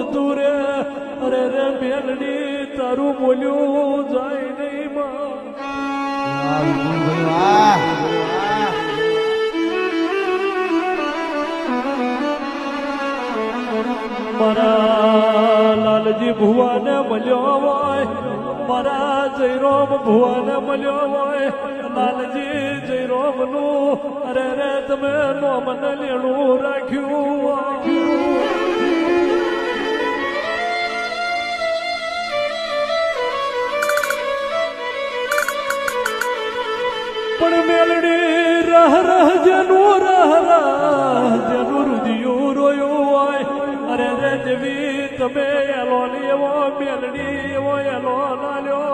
જતું રે અરે રે મેલડી તારું બોલ્યું જાય નહીં મારા લાલજી ભુવાને મળ્યો હોય મારા જયરોમ ભુવાને મળ્યો હોય લાલજી જયરોમ નું અરે રે તમે નોમન લેણું રાખ્યું પણ મેલડી રહ રહ જેનું રુધિયું રોયું હોય અરે રે જેવી તમે એલો એવો મેલડી એવો એલો નાલ્યો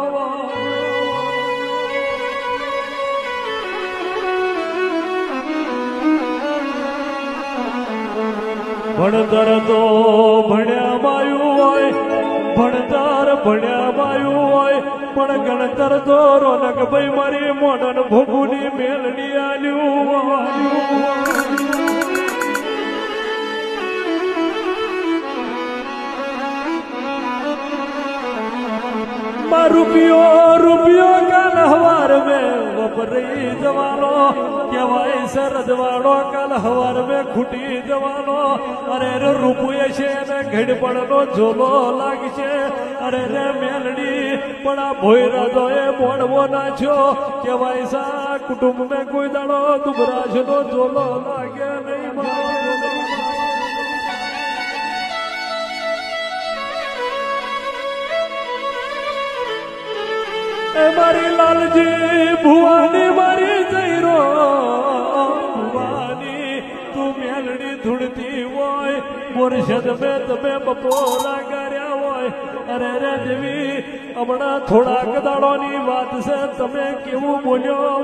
ભણતર તો ભણ્યા માયું હોય ભણતર ભણ્યા માયું હોય પણ ગણતર તો રોનક ભાઈ મારી મોડન ભોગુની મેલડી આલ્યું રૂપિયો કાલ હવાર મેં વપરાઈ જવાનો કહેવાય સરજવાળો કાલ હવાર મેં ખૂટી જવાનો અરે રે રૂપિયે છે ને ઘડપણનો ઝોલો લાગશે અરે રે મેલડી પણ આ ભોયરાજો એ મોડવો નાખ્યો કહેવાય સા કુટુંબ મેં કોઈ દાડો દુબરાજનો ઝોલો લાગે નહીં મારી લાલજી ભુવાની મારી જયરો ભુવાની તું મેલડી ધૂળતી હોય મોરશદ મેં તમે બપોરા કર્યા હોય અરે રે દેવી હમણાં થોડાક દાડોની વાત છે તમે કેવું બોલ્યો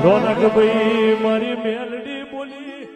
રોનક ભાઈ મારી મેલડી બોલી